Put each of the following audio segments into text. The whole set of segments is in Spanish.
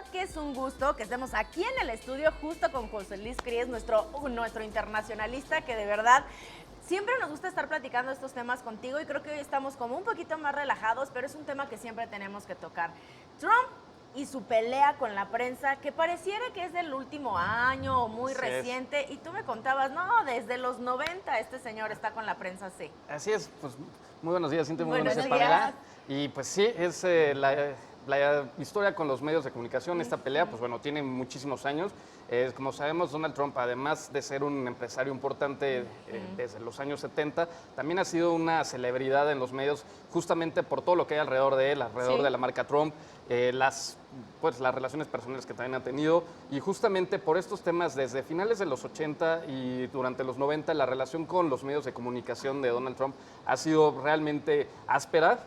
verdad que es un gusto que estemos aquí en el estudio justo con José Luis Cries, nuestro internacionalista, que de verdad siempre nos gusta estar platicando estos temas contigo y creo que hoy estamos como un poquito más relajados, pero es un tema que siempre tenemos que tocar. Trump y su pelea con la prensa, que pareciera que es del último año o muy reciente, y tú me contabas, no, desde los 90 este señor está con la prensa, sí. Así es, pues muy buenos días, Cintia, muy Buenos buenos días, Pamela. Y pues sí, es la historia con los medios de comunicación, esta pelea, pues bueno, tiene muchísimos años. Como sabemos, Donald Trump, además de ser un empresario importante desde los años 70, también ha sido una celebridad en los medios justamente por todo lo que hay alrededor de él, alrededor de la marca Trump, las relaciones personales que también ha tenido, y justamente por estos temas desde finales de los 80 y durante los 90, la relación con los medios de comunicación de Donald Trump ha sido realmente áspera.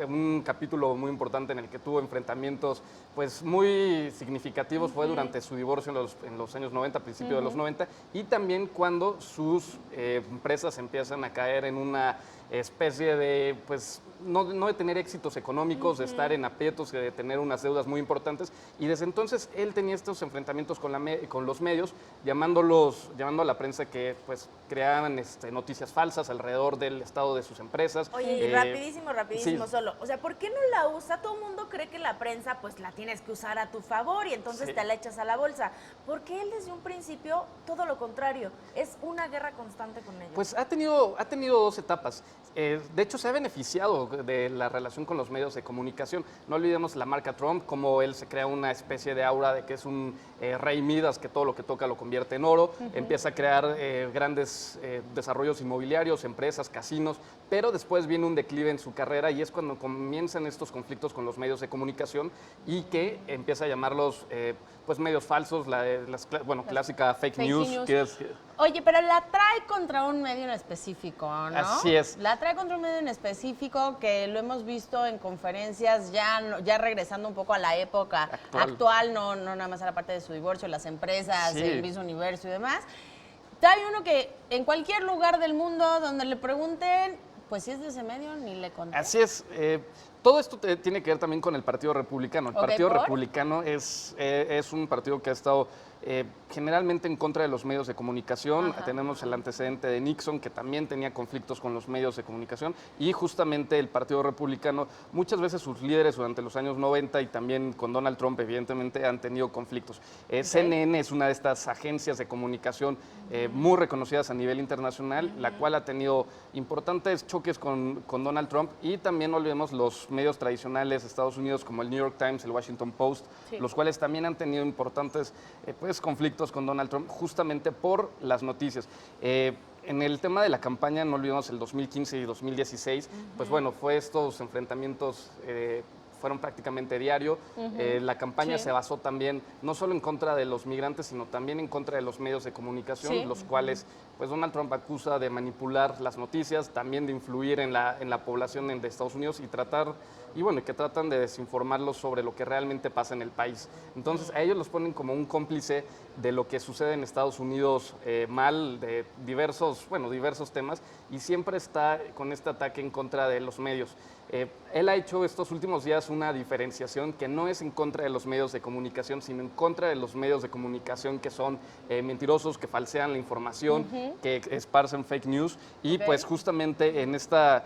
Un capítulo muy importante en el que tuvo enfrentamientos pues muy significativos fue durante su divorcio en los años 90, principio de los 90, y también cuando sus empresas empiezan a caer en una especie de, pues, no de tener éxitos económicos, de estar en aprietos, de tener unas deudas muy importantes, y desde entonces él tenía estos enfrentamientos con los medios, llamando a la prensa que pues creaban noticias falsas alrededor del estado de sus empresas. Oye, y rapidísimo, sí. solo, o sea, ¿por qué no la usa? Todo el mundo cree que la prensa pues la tienes que usar a tu favor y entonces te la echas a la bolsa. ¿Por qué él desde un principio todo lo contrario? Es una guerra constante con ellos. Pues ha tenido dos etapas. De hecho, se ha beneficiado de la relación con los medios de comunicación. No olvidemos la marca Trump, como él se crea una especie de aura de que es un rey Midas, que todo lo que toca lo convierte en oro. Empieza a crear grandes desarrollos inmobiliarios, empresas, casinos, pero después viene un declive en su carrera y es cuando comienzan estos conflictos con los medios de comunicación y que empieza a llamarlos pues medios falsos, clásica fake news. Que es, Oye, pero la trae contra un medio en específico, ¿no? Así es. La trae contra un medio en específico que lo hemos visto en conferencias ya regresando un poco a la época actual, no nada más a la parte de su divorcio, las empresas, el Miss Universo y demás. Trae uno que en cualquier lugar del mundo donde le pregunten, pues si es de ese medio, ni le contesta. Así es. Todo esto tiene que ver también con el Partido Republicano. El Partido Republicano es un partido que ha estado generalmente en contra de los medios de comunicación. Tenemos el antecedente de Nixon, que también tenía conflictos con los medios de comunicación, y justamente el Partido Republicano, muchas veces sus líderes durante los años 90 y también con Donald Trump, evidentemente, han tenido conflictos. CNN es una de estas agencias de comunicación muy reconocidas a nivel internacional, la cual ha tenido importantes choques con Donald Trump, y también no olvidemos los medios tradicionales de Estados Unidos como el New York Times, el Washington Post, los cuales también han tenido importantes conflictos con Donald Trump justamente por las noticias. En el tema de la campaña, no olvidemos el 2015 y 2016, pues bueno, fue estos enfrentamientos fueron prácticamente diario. La campaña se basó también no solo en contra de los migrantes, sino también en contra de los medios de comunicación, los cuales pues Donald Trump acusa de manipular las noticias, también de influir en la población de Estados Unidos que tratan de desinformarlos sobre lo que realmente pasa en el país. Entonces, a ellos los ponen como un cómplice de lo que sucede en Estados Unidos mal, de diversos temas, y siempre está con este ataque en contra de los medios. Él ha hecho estos últimos días una diferenciación que no es en contra de los medios de comunicación, sino en contra de los medios de comunicación que son mentirosos, que falsean la información, que esparcen fake news, y pues justamente en esta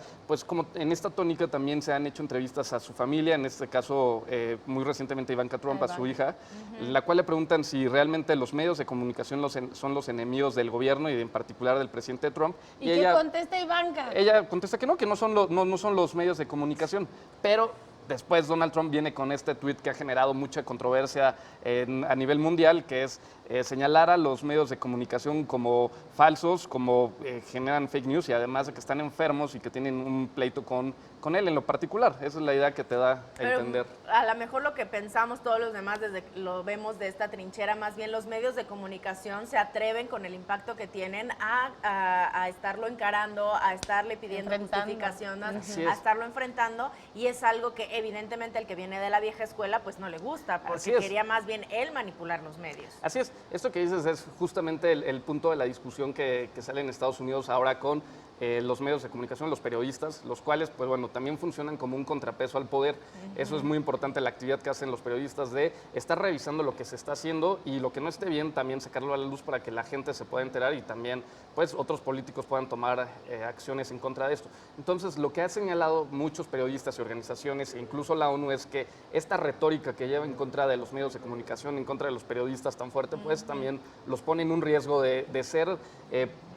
tónica también se han hecho entrevistas a su familia, en este caso muy recientemente Ivanka Trump, a su hija, la cual le preguntan si realmente los medios de comunicación son los enemigos del gobierno y en particular del presidente Trump. ¿Y qué contesta Ivanka? Ella contesta que no son los medios de comunicación, pero después Donald Trump viene con este tuit que ha generado mucha controversia a nivel mundial, que es señalar a los medios de comunicación como falsos, como generan fake news, y además de que están enfermos y que tienen un pleito con él en lo particular. Esa es la idea que te da a entender. A lo mejor lo que pensamos todos los demás desde que lo vemos de esta trinchera, más bien los medios de comunicación se atreven con el impacto que tienen a estarlo encarando, a estarle pidiendo justificaciones, a estarlo enfrentando, y es algo que evidentemente el que viene de la vieja escuela pues no le gusta, porque quería más bien él manipular los medios. Así es. Esto que dices es justamente el punto de la discusión que sale en Estados Unidos ahora con los medios de comunicación, los periodistas, los cuales, pues bueno, también funcionan como un contrapeso al poder. Eso es muy importante, la actividad que hacen los periodistas de estar revisando lo que se está haciendo y lo que no esté bien, también sacarlo a la luz para que la gente se pueda enterar y también, pues, otros políticos puedan tomar acciones en contra de esto. Entonces, lo que ha señalado muchos periodistas y organizaciones, e incluso la ONU, es que esta retórica que lleva en contra de los medios de comunicación, en contra de los periodistas tan fuerte, pues también los pone en un riesgo de ser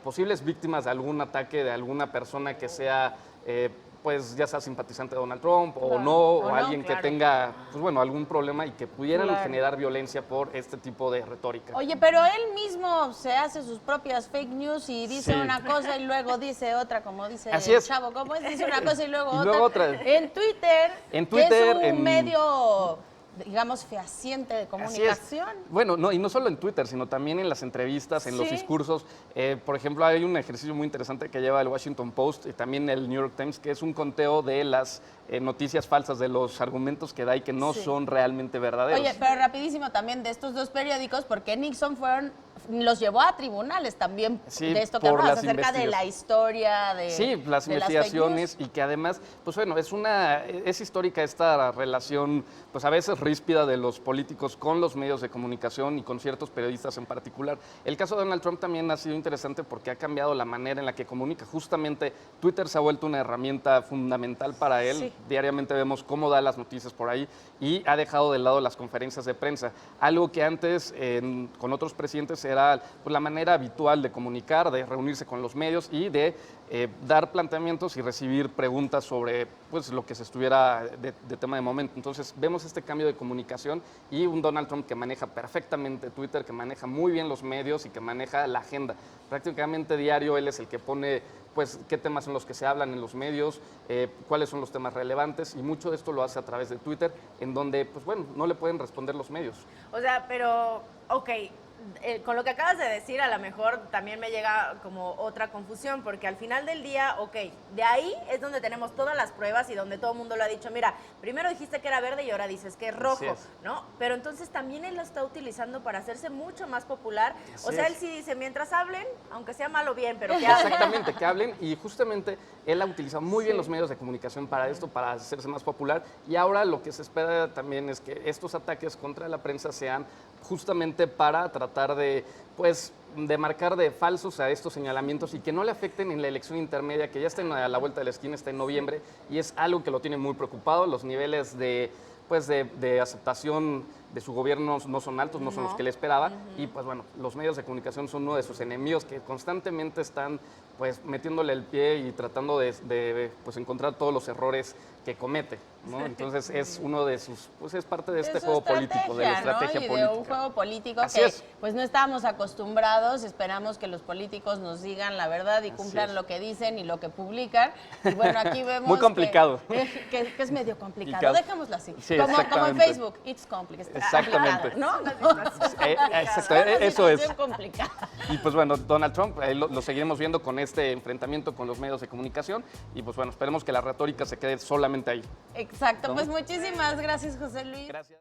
posibles víctimas de algún ataque de alguna persona que sea, pues ya sea simpatizante de Donald Trump o no, o alguien que tenga, pues bueno, algún problema y que pudieran generar violencia por este tipo de retórica. Oye, pero él mismo se hace sus propias fake news y dice una cosa y luego dice otra, como dice el chavo, ¿cómo es? Dice una cosa y luego otra. En Twitter, que es un medio, digamos, fehaciente de comunicación. Bueno, no, y no solo en Twitter, sino también en las entrevistas, en los discursos. Por ejemplo, hay un ejercicio muy interesante que lleva el Washington Post y también el New York Times, que es un conteo de las noticias falsas, de los argumentos que da y que no son realmente verdaderos. Oye, pero rapidísimo también de estos dos periódicos, porque Nixon los llevó a tribunales también de esto que hablabas acerca de la historia de las investigaciones y que además, pues bueno, es histórica esta relación, pues a veces ríspida de los políticos con los medios de comunicación y con ciertos periodistas en particular. El caso de Donald Trump también ha sido interesante porque ha cambiado la manera en la que comunica. Justamente Twitter se ha vuelto una herramienta fundamental para él. Diariamente vemos cómo da las noticias por ahí y ha dejado de lado las conferencias de prensa. Algo que antes con otros presidentes era pues, la manera habitual de comunicar, de reunirse con los medios y de dar planteamientos y recibir preguntas sobre pues, lo que se estuviera de tema de momento. Entonces vemos este cambio de comunicación y un Donald Trump que maneja perfectamente Twitter, que maneja muy bien los medios y que maneja la agenda. Prácticamente diario él es el que pone pues qué temas son los que se hablan en los medios, cuáles son los temas relevantes y mucho de esto lo hace a través de Twitter, en donde pues bueno, no le pueden responder los medios. O sea, pero, ok, con lo que acabas de decir, a lo mejor también me llega como otra confusión, porque al final del día, ok, de ahí es donde tenemos todas las pruebas y donde todo el mundo lo ha dicho, mira, primero dijiste que era verde y ahora dices que es rojo, ¿no? Pero entonces también él lo está utilizando para hacerse mucho más popular. O sea, él sí dice, mientras hablen, aunque sea mal o bien, pero que hablen. Exactamente, que hablen, y justamente él ha utilizado muy bien los medios de comunicación para esto, para hacerse más popular, y ahora lo que se espera también es que estos ataques contra la prensa sean justamente para tratar de, pues, de marcar de falsos a estos señalamientos y que no le afecten en la elección intermedia, que ya está a la vuelta de la esquina, está en noviembre, y es algo que lo tiene muy preocupado. Los niveles de aceptación de su gobierno no son altos, no son los que le esperaba, y pues bueno, los medios de comunicación son uno de sus enemigos que constantemente están pues metiéndole el pie y tratando de pues encontrar todos los errores que comete, ¿no? Entonces es uno de sus, pues es parte de este juego político, de la estrategia política. De un juego político Así que es. pues no estábamos acostumbrados, esperamos que los políticos nos digan la verdad y cumplan lo que dicen y lo que publican. Y bueno, aquí vemos muy complicado. Que es medio complicado, dejémoslo así. Sí, como en Facebook, it's complicated. Exactamente. ¿No? Eso es. Complicada. Y pues bueno, Donald Trump lo seguiremos viendo con este enfrentamiento con los medios de comunicación y pues bueno, esperemos que la retórica se quede solamente ahí. Exacto, pues muchísimas gracias, José Luis. Gracias.